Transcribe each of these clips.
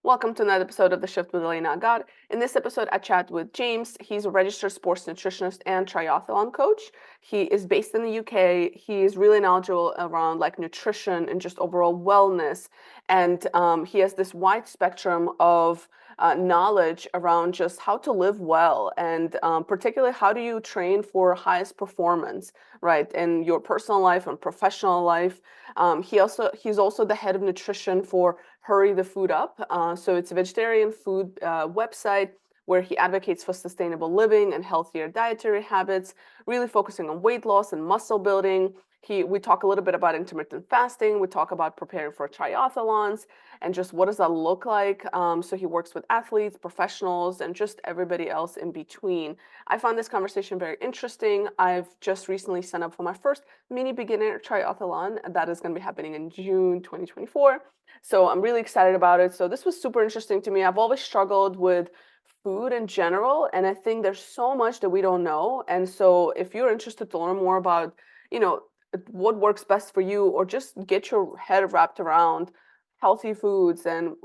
Welcome to another episode of The Shift with Elena God. In this episode, I chat with James. He's a registered sports nutritionist and triathlon coach. He is based in the UK. He is really knowledgeable around like nutrition and just overall wellness. And he has this wide spectrum of knowledge around just how to live well and particularly how do you train for highest performance, right, in your personal life and professional life. He's also the head of nutrition for Hurry the Food Up. So it's a vegetarian food website where he advocates for sustainable living and healthier dietary habits, really focusing on weight loss and muscle building. We talk a little bit about intermittent fasting. We talk about preparing for triathlons and just what does that look like. So he works with athletes, professionals, and just everybody else in between. I found this conversation very interesting. I've just recently signed up for my first mini beginner triathlon that is going to be happening in June 2024. So I'm really excited about it. So this was super interesting to me. I've always struggled with food in general, and I think there's so much that we don't know. And so if you're interested to learn more about, you know, what works best for you, or just get your head wrapped around healthy foods and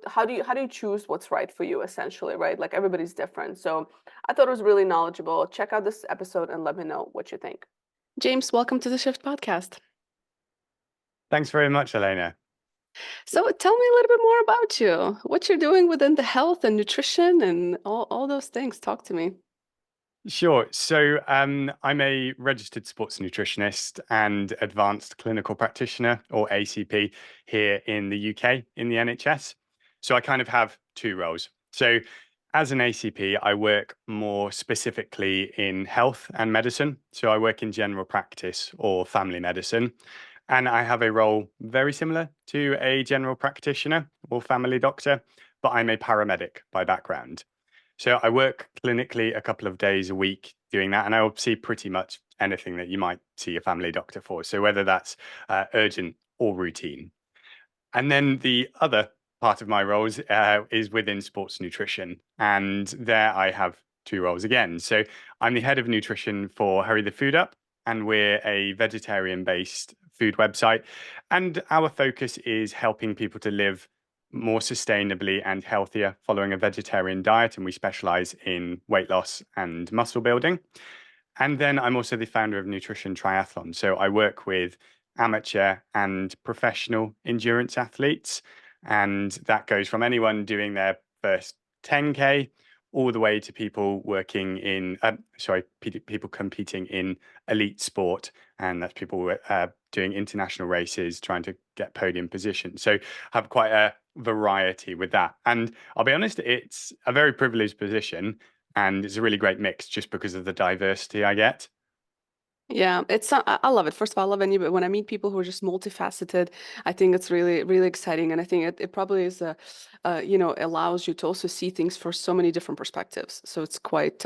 how do you choose what's right for you essentially, right? Like everybody's different. So I thought it was really knowledgeable. Check out this episode and let me know what you think. James, welcome to the Shift podcast. Thanks very much, Elena. So tell me a little bit more about you, what you're doing within the health and nutrition and all those things. Talk to me. Sure. So I'm a registered sports nutritionist and advanced clinical practitioner, or ACP, here in the UK in the NHS. So I kind of have two roles. So as an ACP, I work more specifically in health and medicine. So I work in general practice or family medicine. And I have a role very similar to a general practitioner or family doctor, but I'm a paramedic by background. So I work clinically a couple of days a week doing that, and I'll see pretty much anything that you might see a family doctor for. So whether that's urgent or routine. And then the other part of my roles is within sports nutrition, and there I have two roles again. So I'm the head of nutrition for Hurry the Food Up, and we're a vegetarian-based food website, and our focus is helping people to live more sustainably and healthier following a vegetarian diet, and we specialize in weight loss and muscle building. And then I'm also the founder of Nutrition Triathlon. So I work with amateur and professional endurance athletes, and that goes from anyone doing their first 10K all the way to people working in, people competing in elite sport, and that's people doing international races, trying to get podium positions. So I have quite a variety with that. And I'll be honest, it's a very privileged position and it's a really great mix just because of the diversity I get. Yeah, I love it. First of all, I love when I meet people who are just multifaceted. I think it's really, really exciting. And I think it probably is allows you to also see things for so many different perspectives. So it's quite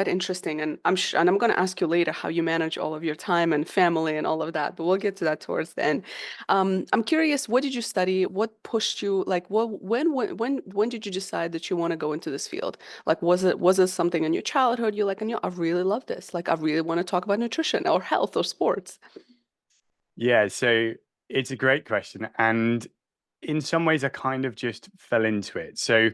interesting. And I'm going to ask you later how you manage all of your time and family and all of that, but we'll get to that towards the end. I'm curious, what did you study? What pushed you? Like, when did you decide that you want to go into this field? Like, was it something in your childhood you're like, I really love this. Like, I really want to talk about nutrition or health or sports. Yeah, so it's a great question. And in some ways, I kind of just fell into it. So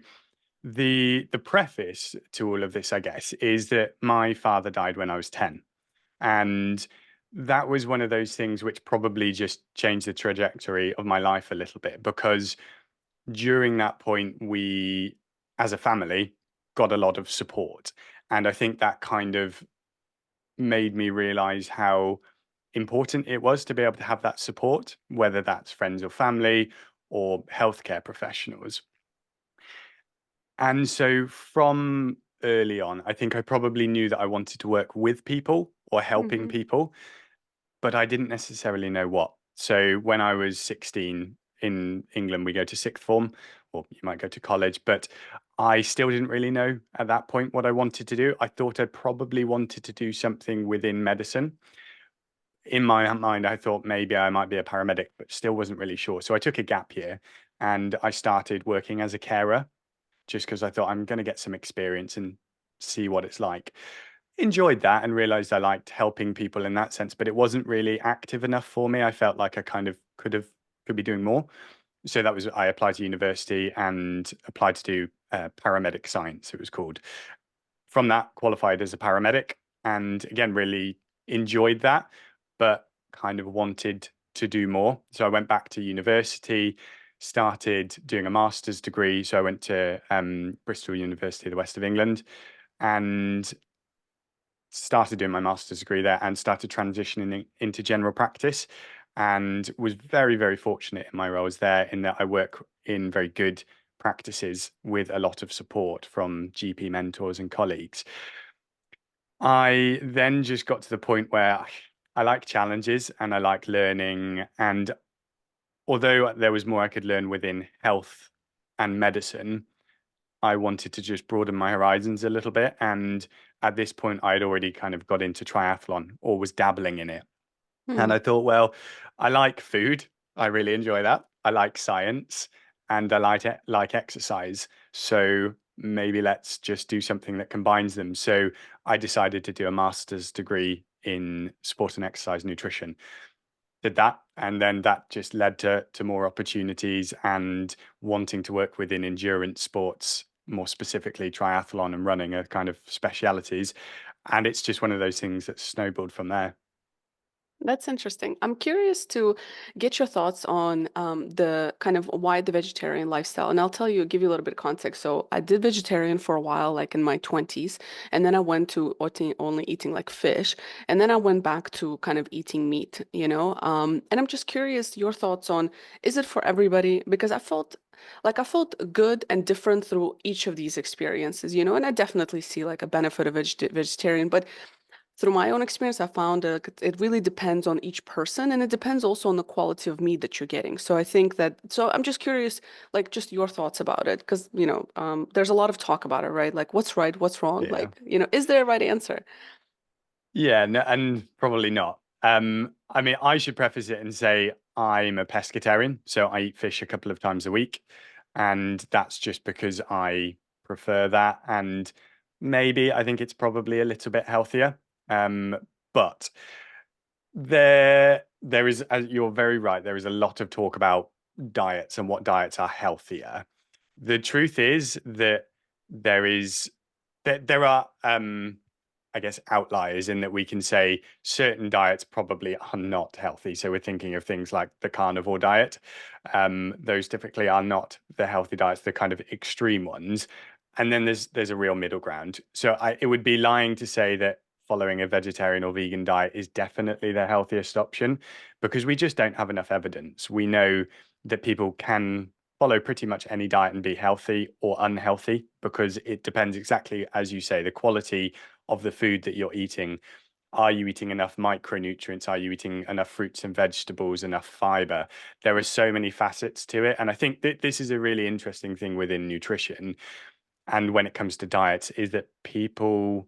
the preface to all of this, I guess, is that my father died when I was 10. And that was one of those things which probably just changed the trajectory of my life a little bit because during that point, we, as a family, got a lot of support. And I think that kind of made me realize how important it was to be able to have that support, whether that's friends or family or healthcare professionals. And so from early on, I think I probably knew that I wanted to work with people or helping Hmm. people, but I didn't necessarily know what. So when I was 16 in England, we go to sixth form, or you might go to college, but I still didn't really know at that point what I wanted to do. I thought I probably wanted to do something within medicine. In my mind, I thought maybe I might be a paramedic, but still wasn't really sure. So I took a gap year and I started working as a carer just because I thought I'm going to get some experience and see what it's like. Enjoyed that and realized I liked helping people in that sense, but it wasn't really active enough for me. I felt like I kind of could be doing more. So that was, I applied to university and applied to do paramedic science, it was called. From that, qualified as a paramedic, and again, really enjoyed that, but kind of wanted to do more. So I went back to university, started doing a master's degree. So I went to Bristol University, the West of England, and started doing my master's degree there and started transitioning into general practice, and was very, very fortunate in my roles there in that I work in very good practices with a lot of support from GP mentors and colleagues. I then just got to the point where I like challenges and I like learning. And although there was more I could learn within health and medicine, I wanted to just broaden my horizons a little bit. And at this point, I had already kind of got into triathlon or was dabbling in it. And Hmm. I thought, well, I like food. I really enjoy that. I like science and I like exercise. So maybe let's just do something that combines them. So I decided to do a master's degree in sport and exercise nutrition. Did that, and then that just led to more opportunities and wanting to work within endurance sports, more specifically triathlon and running are kind of specialities. And it's just one of those things that snowballed from there. That's interesting. I'm curious to get your thoughts on the kind of why the vegetarian lifestyle. And I'll tell you, give you a little bit of context. So I did vegetarian for a while, like in my 20s, and then I went to only eating like fish, and then I went back to kind of eating meat, you know. And I'm just curious your thoughts on, is it for everybody? Because I felt good and different through each of these experiences, you know, and I definitely see like a benefit of vegetarian, but through my own experience, I found it really depends on each person, and it depends also on the quality of meat that you're getting. So I think that, so I'm just curious, like just your thoughts about it, because, you know, there's a lot of talk about it, right? Like what's right, what's wrong, Yeah. like, you know, is there a right answer? Yeah, no, and probably not. I mean, I should preface it and say I'm a pescatarian, so I eat fish a couple of times a week, and that's just because I prefer that, and maybe I think it's probably a little bit healthier. Um, but there is, as you're very right, there is a lot of talk about diets and what diets are healthier. The truth is that there is there are I guess outliers in that we can say certain diets probably are not healthy. So we're thinking of things like the carnivore diet. Those typically are not the healthy diets, the kind of extreme ones. And then there's a real middle ground. So it would be lying to say that following a vegetarian or vegan diet is definitely the healthiest option because we just don't have enough evidence. We know that people can follow pretty much any diet and be healthy or unhealthy because it depends exactly as you say the quality of the food that you're eating. Are you eating enough micronutrients? Are you eating enough fruits and vegetables, enough fiber? There are so many facets to it. And I think that this is a really interesting thing within nutrition. And when it comes to diets, is that people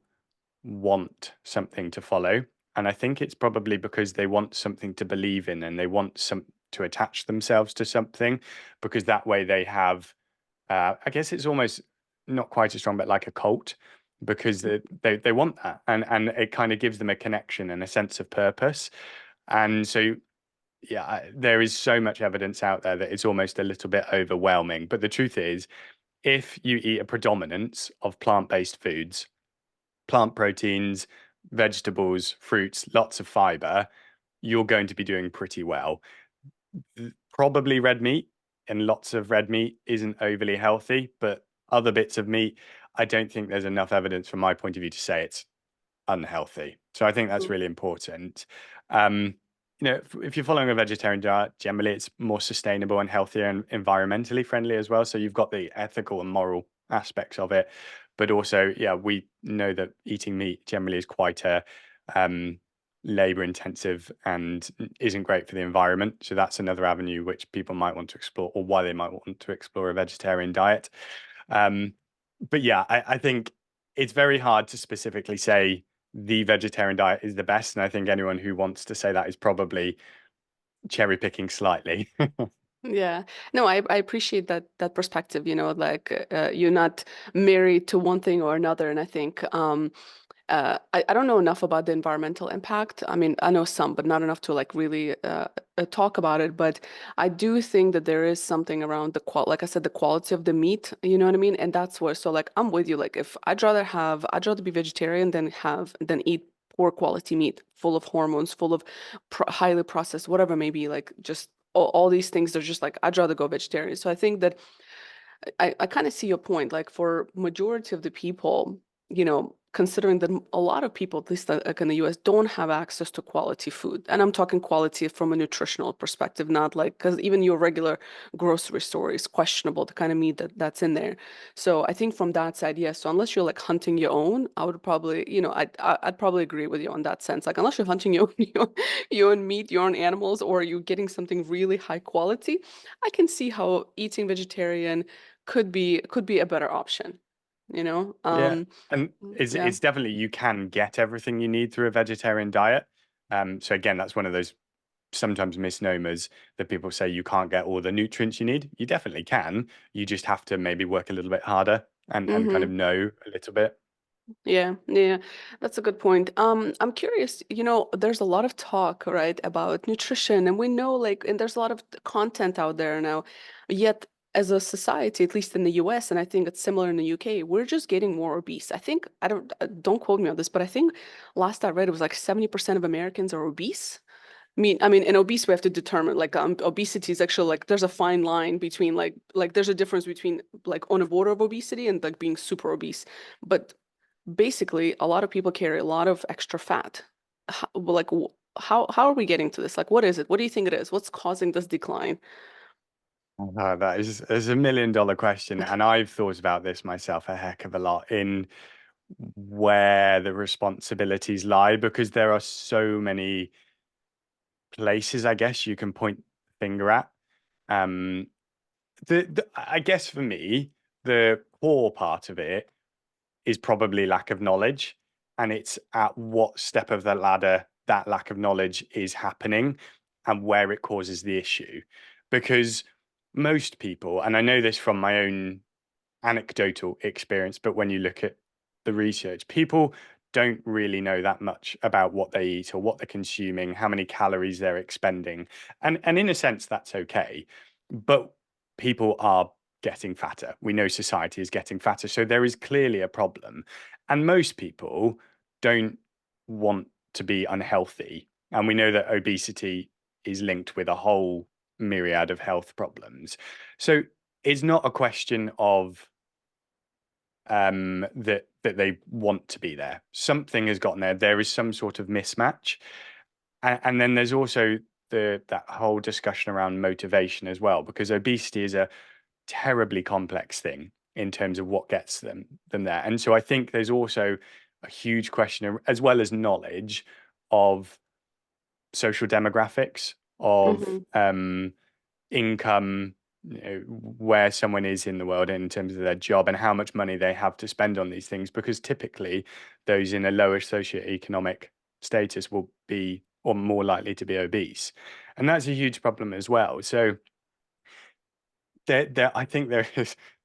want something to follow. And I think it's probably because they want something to believe in and they want some to attach themselves to something because that way they have I guess it's almost not quite as strong, but like a cult, because they want that, and it kind of gives them a connection and a sense of purpose. And so, yeah, there is so much evidence out there that it's almost a little bit overwhelming. But the truth is, if you eat a predominance of plant-based foods, plant proteins, vegetables, fruits, lots of fiber, you're going to be doing pretty well. Probably red meat and lots of red meat isn't overly healthy, but other bits of meat, I don't think there's enough evidence from my point of view to say it's unhealthy. So I think that's really important. Um, if you're following a vegetarian diet, generally it's more sustainable and healthier and environmentally friendly as well. So you've got the ethical and moral aspects of it, but also, yeah, we know that eating meat generally is quite a um, labor intensive and isn't great for the environment. So that's another avenue which people might want to explore, or why they might want to explore a vegetarian diet. Um, but yeah, I think it's very hard to specifically say the vegetarian diet is the best. And I think anyone who wants to say that is probably cherry picking slightly. Yeah. No, I appreciate that perspective, you know, like you're not married to one thing or another. And I think I don't know enough about the environmental impact. I mean, I know some, but not enough to like really talk about it. But I do think that there is something around like I said, the quality of the meat. You know what I mean? And that's where. So like, I'm with you. Like, if I'd rather be vegetarian than eat poor quality meat, full of hormones, full of highly processed, whatever, maybe like just all these things. They're just like, I'd rather go vegetarian. So I think that I kind of see your point. Like for majority of the people, considering that a lot of people, at least like in the US, don't have access to quality food. And I'm talking quality from a nutritional perspective, not like, because even your regular grocery store is questionable, the kind of meat that's in there. So I think from that side, yes. So unless you're like hunting your own, I would probably, I'd probably agree with you on that sense. Like unless you're hunting your own, your own meat, your own animals, or you're getting something really high quality, I can see how eating vegetarian could be a better option, you know? Yeah, and Yeah. it's definitely you can get everything you need through a vegetarian diet. So again, that's one of those sometimes misnomers that people say you can't get all the nutrients you need. You definitely can. You just have to maybe work a little bit harder and kind of Mm-hmm. know a little bit. Yeah, yeah, that's a good point. I'm curious, there's a lot of talk, right, about nutrition, and we know like, and there's a lot of content out there now. Yet, as a society, at least in the US, and I think it's similar in the UK, we're just getting more obese. I think don't quote me on this, but I think last I read it was like 70% of Americans are obese. I mean, in obese, we have to determine like obesity is actually like there's a fine line between like there's a difference between like on a border of obesity and like being super obese. But basically, a lot of people carry a lot of extra fat. How are we getting to this? Like, what is it? What do you think it is? What's causing this decline? That is a $1 million question, and I've thought about this myself a heck of a lot in where the responsibilities lie because there are so many places, I guess, you can point the finger at. Um, I guess for me, the core part of it is probably lack of knowledge, and it's at what step of the ladder that lack of knowledge is happening and where it causes the issue. Because most people, and I know this from my own anecdotal experience, but when you look at the research, people don't really know that much about what they eat or what they're consuming, how many calories they're expending. And in a sense, that's okay. But people are getting fatter. We know society is getting fatter. So there is clearly a problem. And most people don't want to be unhealthy. And we know that obesity is linked with a whole myriad of health problems. So it's not a question of that they want to be there. Something has gotten there. There is some sort of mismatch, and then there's also that whole discussion around motivation as well, because obesity is a terribly complex thing in terms of what gets them there. And so I think there's also a huge question, as well as knowledge, of social demographics, of Hmm. income, where someone is in the world in terms of their job and how much money they have to spend on these things, because typically those in a lower socioeconomic status will be or more likely to be obese. And that's a huge problem as well. So I think there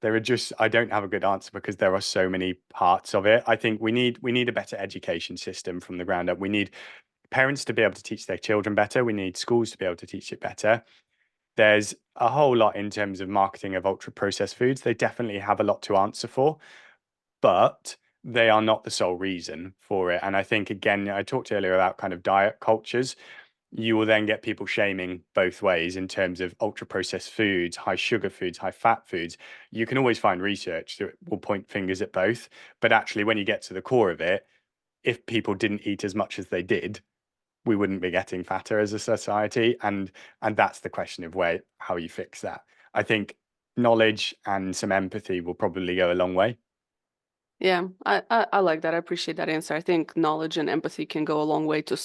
are just I don't have a good answer because there are so many parts of it. I think we need a better education system from the ground up. We need parents to be able to teach their children better. We need schools to be able to teach it better. There's a whole lot in terms of marketing of ultra processed foods. They definitely have a lot to answer for, but they are not the sole reason for it. And I think, again, I talked earlier about kind of diet cultures. You will then get people shaming both ways in terms of ultra processed foods, high sugar foods, high fat foods. You can always find research that will point fingers at both. But actually, when you get to the core of it, if people didn't eat as much as they did, we wouldn't be getting fatter as a society. And that's the question of where how you fix that. I think knowledge and some empathy will probably go a long way. Yeah, I like that. I appreciate that answer. I think knowledge and empathy can go a long way to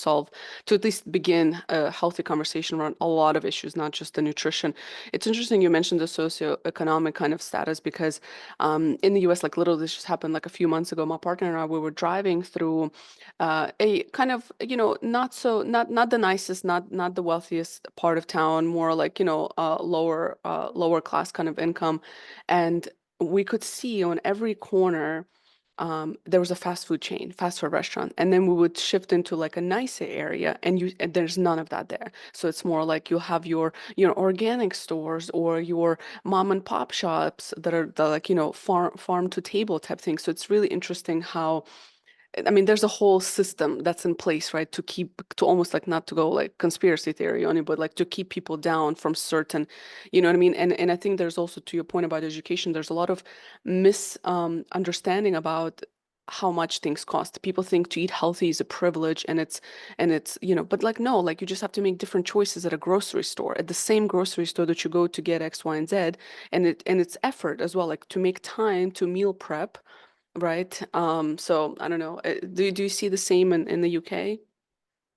at least begin a healthy conversation around a lot of issues, not just the nutrition. It's interesting you mentioned the socioeconomic kind of status because in the US, like literally this just happened like a few months ago. My partner and I, we were driving through a kind of, not the nicest, not the wealthiest part of town, more like, lower class kind of income. And we could see on every corner there was a fast food chain, fast food restaurant, and then we would shift into like a nicer area, and there's none of that there. So it's more like you have your organic stores or your mom and pop shops that are like farm to table type thing. So it's really interesting how, I mean, there's a whole system that's in place, right, to keep, to almost like, not to go like conspiracy theory on it, but like to keep people down from certain, you know what I mean? And I think there's also, to your point about education, there's a lot of understanding about how much things cost. People think to eat healthy is a privilege, and it's, but like no, like you just have to make different choices at a grocery store, at the same grocery store that you go to get X, Y, and Z, and it's effort as well, like to make time to meal prep. Right. So I don't know. Do you see the same in the UK?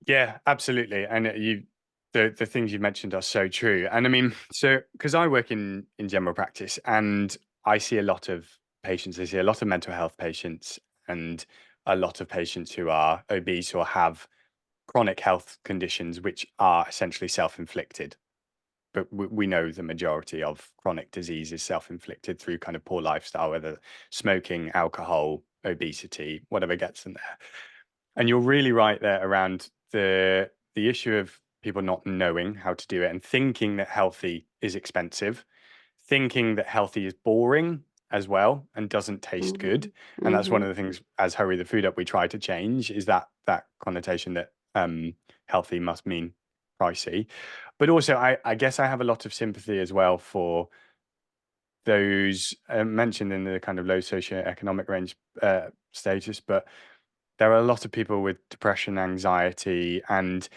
Yeah, absolutely. And the things you mentioned are so true. And I mean, so because I work in general practice and I see a lot of patients, I see a lot of mental health patients and a lot of patients who are obese or have chronic health conditions which are essentially self-inflicted. But we know the majority of chronic disease is self-inflicted through kind of poor lifestyle, whether smoking, alcohol, obesity, whatever gets in there. And you're really right there around the issue of people not knowing how to do it and thinking that healthy is expensive, thinking that healthy is boring as well and doesn't taste good. Mm-hmm. And that's one Mm-hmm. of the things as Hurry the Food Up we try to change, is that connotation that healthy must mean pricey. But also I guess I have a lot of sympathy as well for those mentioned in the kind of low socioeconomic range status, but there are a lot of people with depression, anxiety, and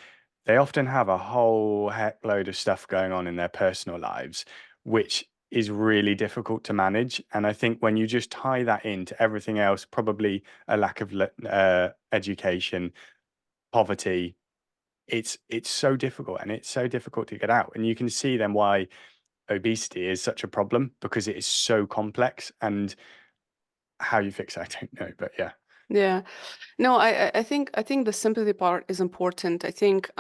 they often have a whole heck load of stuff going on in their personal lives, which is really difficult to manage. And I think when you just tie that into everything else, probably a lack of education, poverty, it's so difficult, and it's so difficult to get out. And you can see then why obesity is such a problem, because it is so complex, and how you fix it, I don't know, but yeah. Yeah. No, I think the sympathy part is important. I think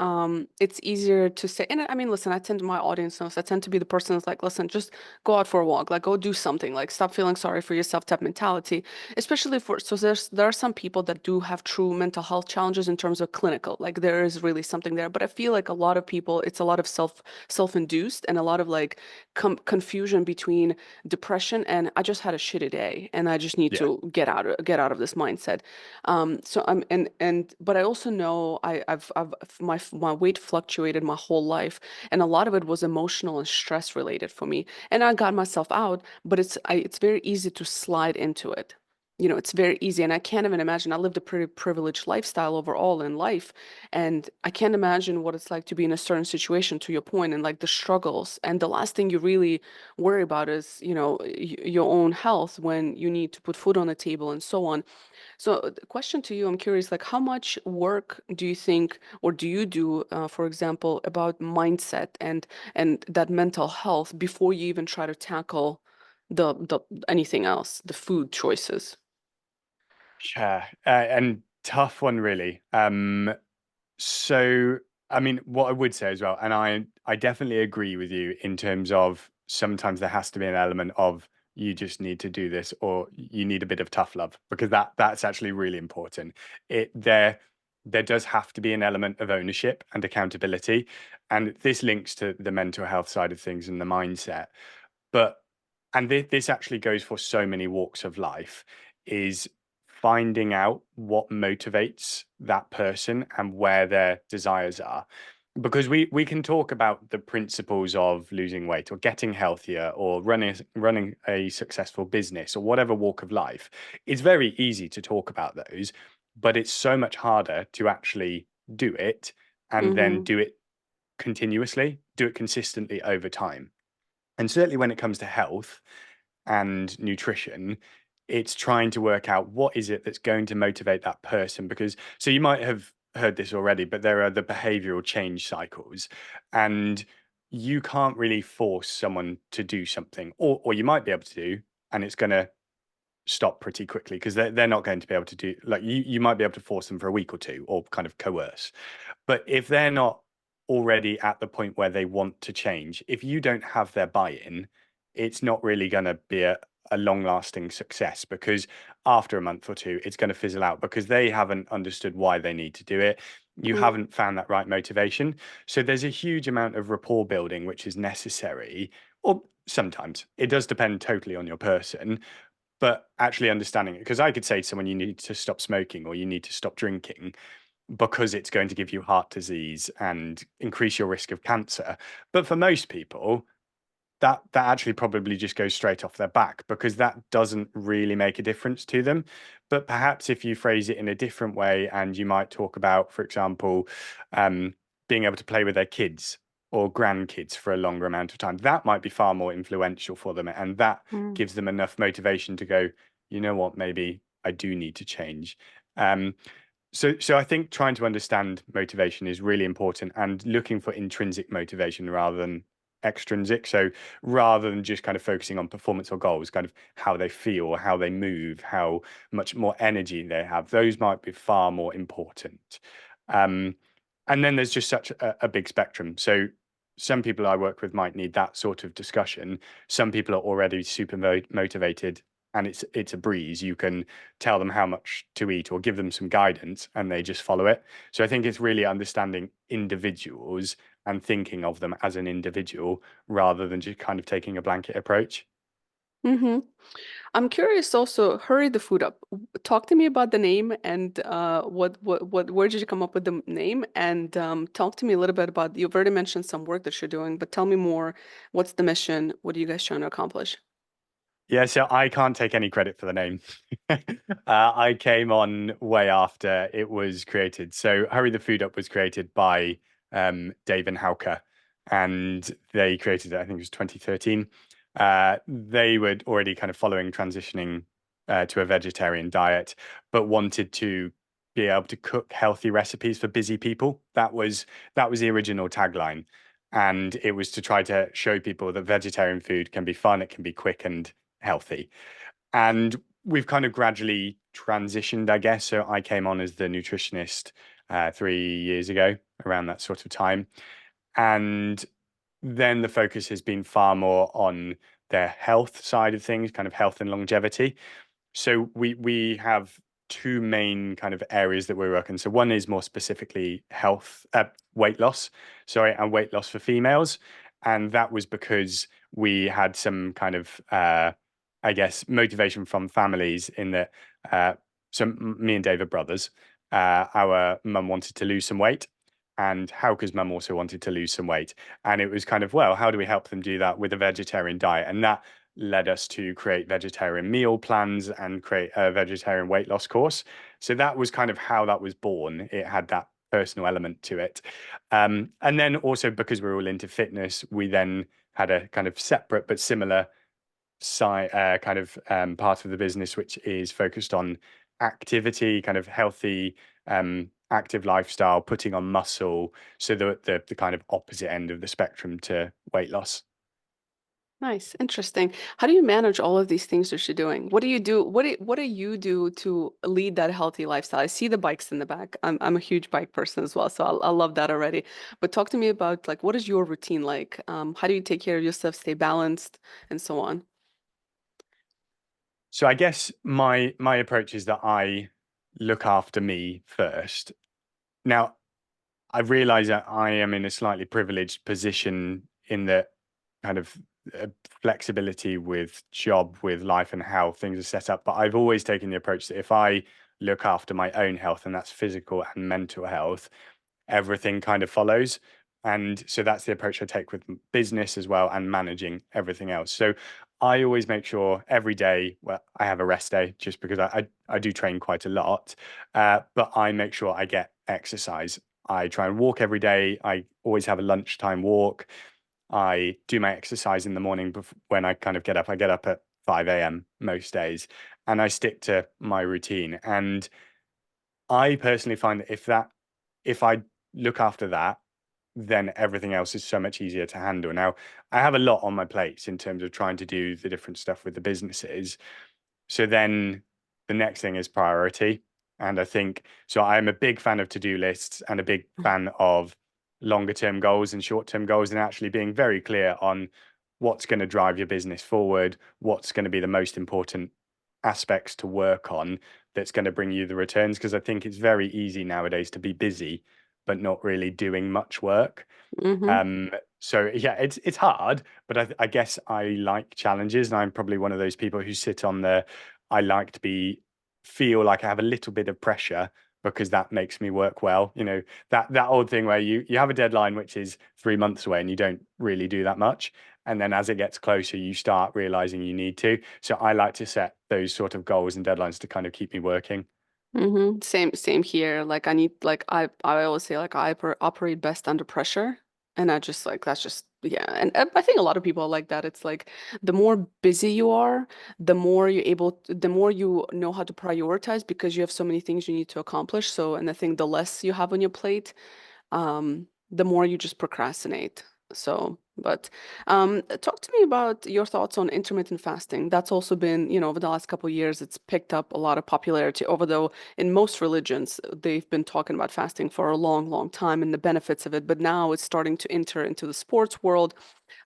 it's easier to say, and I mean, listen, I tend to, my audience knows, I tend to be the person that's like, listen, just go out for a walk, like go do something, like stop feeling sorry for yourself type mentality. Especially for, so there are some people that do have true mental health challenges in terms of clinical, like there is really something there. But I feel like a lot of people, it's a lot of self-induced, and a lot of like confusion between depression and I just had a shitty day and I just need Yeah. to get out of this mindset. So I'm and but I also know I've my weight fluctuated my whole life, and a lot of it was emotional and stress related for me. And I got myself out, but it's very easy to slide into it. It's very easy, and I can't even imagine. I lived a pretty privileged lifestyle overall in life, and I can't imagine what it's like to be in a certain situation, to your point, and like the struggles. And the last thing you really worry about is, your own health when you need to put food on the table and so on. So, the question to you, I'm curious, like, how much work do you think, or do you do, for example, about mindset and that mental health before you even try to tackle the anything else, the food choices? Yeah, and tough one really. So I mean, what I would say as well, and I definitely agree with you in terms of sometimes there has to be an element of you just need to do this, or you need a bit of tough love, because that's actually really important. There does have to be an element of ownership and accountability, and this links to the mental health side of things and the mindset. But and this actually goes for so many walks of life, is finding out what motivates that person and where their desires are. Because we can talk about the principles of losing weight or getting healthier or running a successful business or whatever walk of life. It's very easy to talk about those, but it's so much harder to actually do it, and then Mm-hmm. do it continuously, do it consistently over time. And certainly when it comes to health and nutrition, it's trying to work out what is it that's going to motivate that person. Because so you might have heard this already, but there are the behavioral change cycles, and you can't really force someone to do something, or you might be able to do, and it's going to stop pretty quickly, because they're not going to be able to do, like, you might be able to force them for a week or two, or kind of coerce. But if they're not already at the point where they want to change, if you don't have their buy-in, it's not really going to be a long lasting success, because after a month or two, it's going to fizzle out because they haven't understood why they need to do it. You Mhm. haven't found that right motivation. So there's a huge amount of rapport building which is necessary, or sometimes it does depend totally on your person, but actually understanding it. Because I could say to someone, you need to stop smoking or you need to stop drinking because it's going to give you heart disease and increase your risk of cancer. But for most people, that actually probably just goes straight off their back because that doesn't really make a difference to them. But perhaps if you phrase it in a different way, and you might talk about, for example, um, being able to play with their kids or grandkids for a longer amount of time, that might be far more influential for them, and that Mm. gives them enough motivation to go, you know what, maybe I do need to change. um, so I think trying to understand motivation is really important, and looking for intrinsic motivation rather than extrinsic. So rather than just kind of focusing on performance or goals, kind of how they feel, how they move, how much more energy they have, those might be far more important. Um, and then there's just such a big spectrum. So some people I work with might need that sort of discussion. Some people are already super motivated, and it's a breeze. You can tell them how much to eat or give them some guidance and they just follow it. So I think it's really understanding individuals and thinking of them as an individual rather than just kind of taking a blanket approach. Mhm. I'm curious also, Hurry the Food Up. Talk to me about the name and where did you come up with the name? And talk to me a little bit about, you've already mentioned some work that you're doing, but tell me more. What's the mission? What are you guys trying to accomplish? Yeah, so I can't take any credit for the name. I came on way after it was created. So Hurry the Food Up was created by Dave and Hauke, and they created it, I think it was 2013. They were already kind of following transitioning to a vegetarian diet, but wanted to be able to cook healthy recipes for busy people. That was the original tagline. And it was to try to show people that vegetarian food can be fun, it can be quick and healthy. And we've kind of gradually transitioned, I guess. So I came on as the nutritionist 3 years ago, around that sort of time. And then the focus has been far more on the health side of things, kind of health and longevity. So we have two main kind of areas that we work in. So one is more specifically health, weight loss, sorry, and weight loss for females. And that was because we had some kind of, I guess, motivation from families in that. So me and Dave are brothers. Our mum wanted to lose some weight, and Hauke's mum also wanted to lose some weight. And it was kind of, well, how do we help them do that with a vegetarian diet? And that led us to create vegetarian meal plans and create a vegetarian weight loss course. So that was kind of how that was born. It had that personal element to it. And then also because we're all into fitness, we then had a kind of separate but similar kind of part of the business, which is focused on activity, kind of healthy, active lifestyle, putting on muscle. So the kind of opposite end of the spectrum to weight loss. Nice, interesting. How do you manage all of these things that you're doing? What do you do? What do you do to lead that healthy lifestyle? I see the bikes in the back. I'm a huge bike person as well, so I love that already. But talk to me about like what is your routine like? How do you take care of yourself, stay balanced, and so on? So I guess my approach is that I look after me first. Now, I realize that I am in a slightly privileged position in that kind of flexibility with job, with life and how things are set up. But I've always taken the approach that if I look after my own health, and that's physical and mental health, everything kind of follows. And so that's the approach I take with business as well, and managing everything else. So I always make sure every day, well, I have a rest day just because I do train quite a lot, but I make sure I get exercise. I try and walk every day. I always have a lunchtime walk. I do my exercise in the morning when I kind of get up. I get up at 5 a.m. most days, and I stick to my routine. And I personally find that if I look after that, then everything else is so much easier to handle. Now, I have a lot on my plates in terms of trying to do the different stuff with the businesses. So then the next thing is priority. And I think so. I'm a big fan of to-do lists and a big fan of longer term goals and short term goals, and actually being very clear on what's going to drive your business forward, what's going to be the most important aspects to work on that's going to bring you the returns. Because I think it's very easy nowadays to be busy, but not really doing much work. Mm-hmm. So yeah, it's hard, but I guess I like challenges, and I'm probably one of those people who sit on the, I like to feel like I have a little bit of pressure because that makes me work well. You know, that old thing where you have a deadline which is 3 months away and you don't really do that much. And then as it gets closer, you start realizing you need to. So I like to set those sort of goals and deadlines to kind of keep me working. Mm-hmm. Same here. Like I need like I always say like operate best under pressure. And I just like that's just yeah. And I think a lot of people are like that. It's like the more busy you are, the more you know how to prioritize because you have so many things you need to accomplish. So, and I think the less you have on your plate, the more you just procrastinate. So, but talk to me about your thoughts on intermittent fasting. That's also been, over the last couple of years, it's picked up a lot of popularity. Although in most religions, they've been talking about fasting for a long, long time and the benefits of it. But now it's starting to enter into the sports world,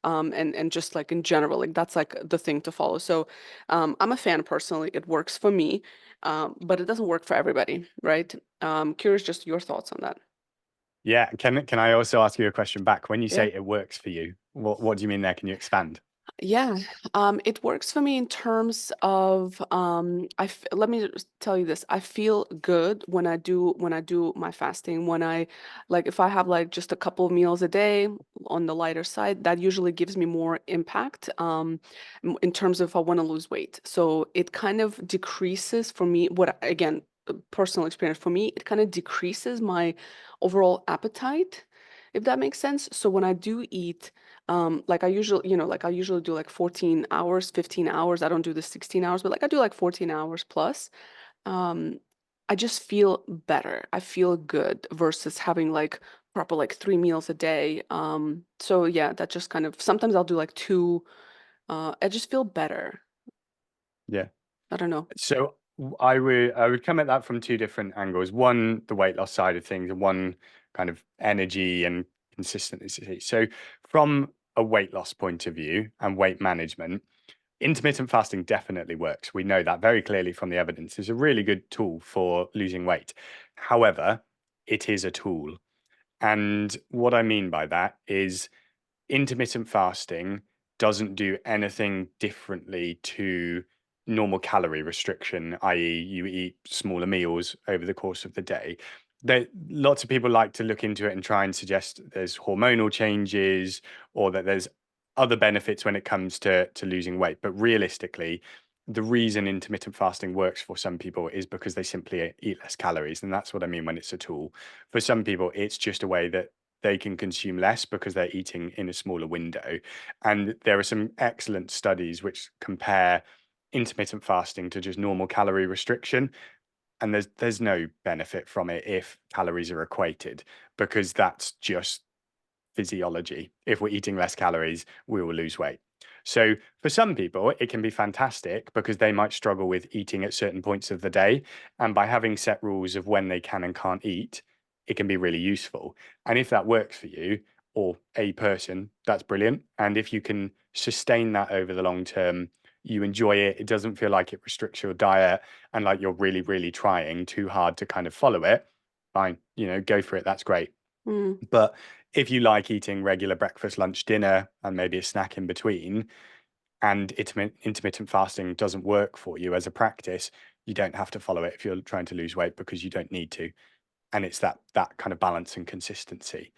and just like in general, like that's like the thing to follow. So, I'm a fan personally. It works for me, but it doesn't work for everybody, right? Curious just your thoughts on that. Yeah. Can I also ask you a question back? When you Yeah. say it works for you, what do you mean there? Can you expand? Yeah, it works for me in terms of let me just tell you this. I feel good when I do my fasting. When I like if I have like just a couple of meals a day on the lighter side, that usually gives me more impact in terms of if I want to lose weight. So it kind of decreases for me again, personal experience for me, it kind of decreases my overall appetite, if that makes sense. So when I do eat like I usually do like 14 hours, 15 hours. I don't do the 16 hours, but like I do like 14 hours plus. Um, I just feel better. I feel good versus having like proper like 3 meals a day. So yeah, that just kind of sometimes I'll do like two. I just feel better. Yeah. I don't know. So I would come at that from two different angles. One, the weight loss side of things, and one kind of energy and consistency. So from a weight loss point of view and weight management, intermittent fasting definitely works. We know that very clearly from the evidence. It's a really good tool for losing weight. However, it is a tool. And what I mean by that is intermittent fasting doesn't do anything differently to normal calorie restriction, i.e., you eat smaller meals over the course of the day. Lots of people like to look into it and try and suggest there's hormonal changes or that there's other benefits when it comes to losing weight. But realistically, the reason intermittent fasting works for some people is because they simply eat less calories. And that's what I mean when it's a tool. For some people, it's just a way that they can consume less because they're eating in a smaller window. And there are some excellent studies which compare intermittent fasting to just normal calorie restriction. And there's no benefit from it if calories are equated, because that's just physiology. If we're eating less calories, we will lose weight. So for some people, it can be fantastic because they might struggle with eating at certain points of the day. And by having set rules of when they can and can't eat, it can be really useful. And if that works for you or a person, that's brilliant. And if you can sustain that over the long term, you enjoy it, it doesn't feel like it restricts your diet and like you're really, really trying too hard to kind of follow it, fine, go for it. That's great. Mm, But if you like eating regular breakfast, lunch, dinner, and maybe a snack in between, and intermittent fasting doesn't work for you as a practice, you don't have to follow it if you're trying to lose weight because you don't need to. And it's that kind of balance and consistency.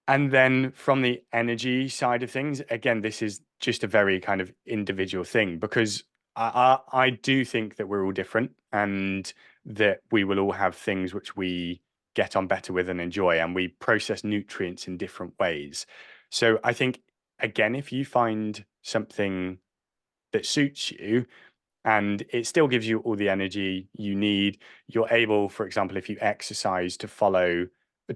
And then from the energy side of things, again, this is just a very kind of individual thing because I do think that we're all different and that we will all have things which we get on better with and enjoy, and we process nutrients in different ways. So I think, again, if you find something that suits you, and it still gives you all the energy you need. You're able, for example, if you exercise to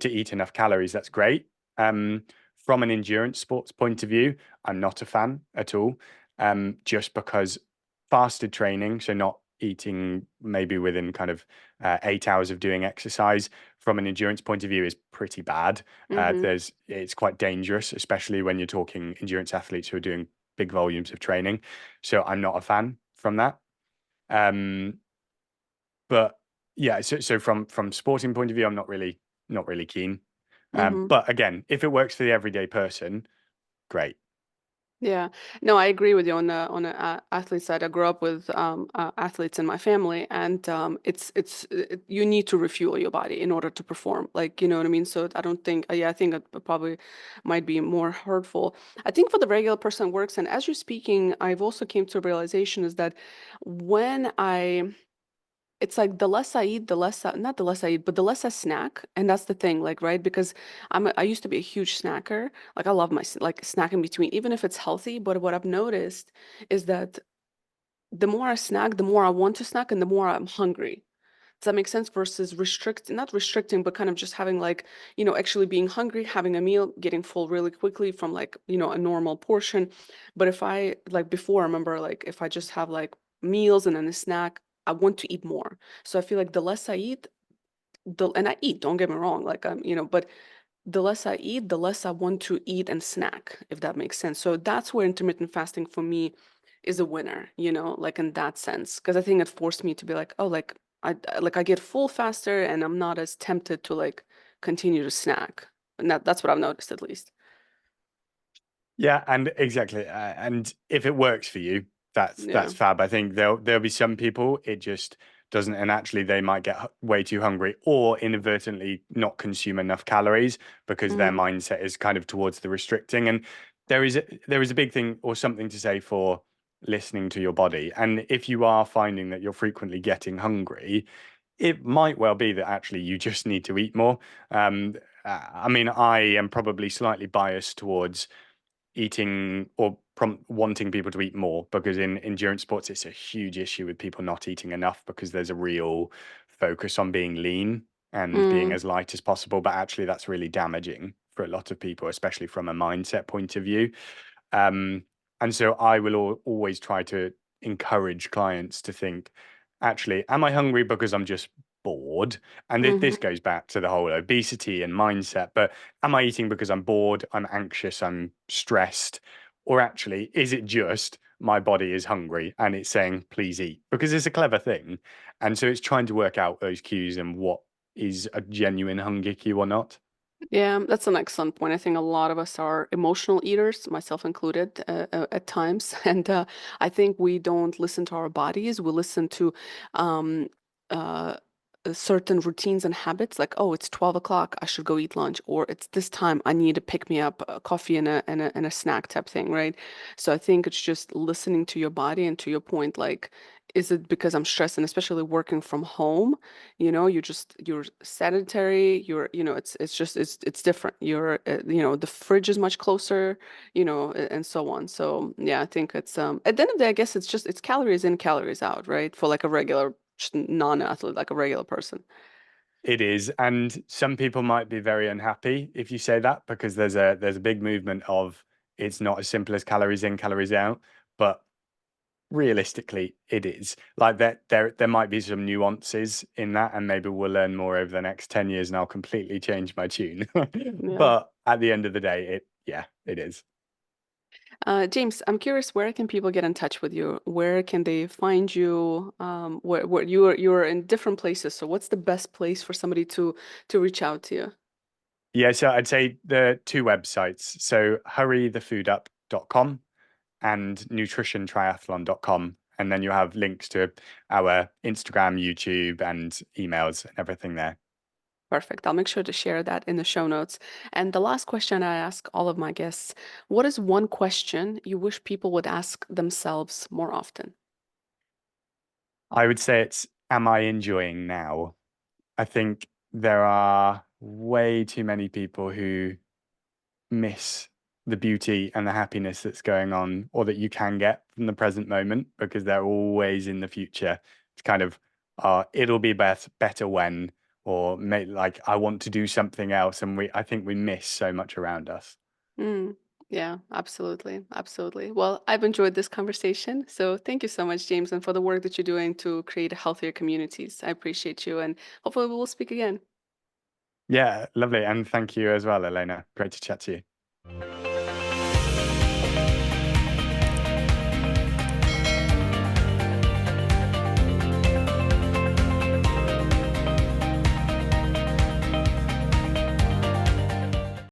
eat enough calories, that's great. From an endurance sports point of view, I'm not a fan at all, just because fasted training, so not eating maybe within kind of 8 hours of doing exercise from an endurance point of view is pretty bad. Mm-hmm. It's quite dangerous, especially when you're talking endurance athletes who are doing big volumes of training. So I'm not a fan from that. Um, but yeah, so from sporting point of view, I'm not really keen. Mm-hmm. But again, if it works for the everyday person, great. Yeah, no, I agree with you on the athlete side. I grew up with athletes in my family, and you need to refuel your body in order to perform. Like, you know what I mean? So I don't think, yeah, I think it probably might be more hurtful. I think for the regular person it works. And as you're speaking, I've also came to a realization is that when I it's like the less I eat, the less not the less I eat, but the less I snack. And that's the thing, like, right? Because I used to be a huge snacker. Like I love like snacking between, even if it's healthy. But what I've noticed is that the more I snack, the more I want to snack and the more I'm hungry. Does that make sense? Versus not restricting, but kind of just having like, actually being hungry, having a meal, getting full really quickly from like, a normal portion. But if I like before, I remember like if I just have like meals and then a snack, I want to eat more. So I feel like the less I eat, and I eat, don't get me wrong, like but the less I eat, the less I want to eat and snack, if that makes sense. So that's where intermittent fasting for me is a winner, like in that sense. Because I think it forced me to be like, oh, like I get full faster and I'm not as tempted to like continue to snack. And that's what I've noticed at least. Yeah, and exactly. And if it works for you, that's Yeah. fab. I think there'll be some people it just doesn't, and actually they might get way too hungry or inadvertently not consume enough calories because their Mm-hmm. mindset is kind of towards the restricting. And there is a big thing or something to say for listening to your body. And if you are finding that you're frequently getting hungry, it might well be that actually you just need to eat more. I mean, I am probably slightly biased towards eating or wanting people to eat more because in endurance sports it's a huge issue with people not eating enough because there's a real focus on being lean and being Mm, as light as possible, but actually that's really damaging for a lot of people, especially from a mindset point of view. um, and so I will always try to encourage clients to think, actually, am I hungry because I'm just bored? And this mm-hmm. goes back to the whole obesity and mindset, but am I eating because I'm bored, I'm anxious, I'm stressed? Or actually, is it just my body is hungry and it's saying, please eat? Because it's a clever thing. And so it's trying to work out those cues and what is a genuine hunger cue or not. Yeah, that's an excellent point. I think a lot of us are emotional eaters, myself included, at times. And I think we don't listen to our bodies. We listen to um, uh, certain routines and habits, like, oh, it's 12 o'clock, I should go eat lunch, or it's this time, I need to pick me up a coffee and a snack type thing, right? So I think it's just listening to your body and to your point, like, is it because I'm stressed and especially working from home? You're sedentary, it's different. The fridge is much closer, and so on. So yeah, I think it's at the end of the day, I guess it's calories in, calories out, right? For like a regular just non-athlete, like a regular person. It is, and some people might be very unhappy if you say that because there's a big movement of it's not as simple as calories in, calories out, but realistically it is. Like that there might be some nuances in that, and maybe we'll learn more over the next 10 years and I'll completely change my tune. Yeah. But at the end of the day, it is. James, I'm curious, where can people get in touch with you? Where can they find you? Where you're in different places. So what's the best place for somebody to reach out to you? Yeah, so I'd say the two websites. So hurrythefoodup.com and nutritiontriathlon.com. And then you have links to our Instagram, YouTube, and emails and everything there. Perfect. I'll make sure to share that in the show notes. And the last question I ask all of my guests, what is one question you wish people would ask themselves more often? I would say it's, am I enjoying now? I think there are way too many people who miss the beauty and the happiness that's going on or that you can get from the present moment because they're always in the future. It's kind of, it'll be better when, or like I want to do something else. And I think we miss so much around us. Mm. Yeah, absolutely. Absolutely. Well, I've enjoyed this conversation. So thank you so much, James, and for the work that you're doing to create healthier communities. I appreciate you, and hopefully we will speak again. Yeah, lovely. And thank you as well, Elena. Great to chat to you.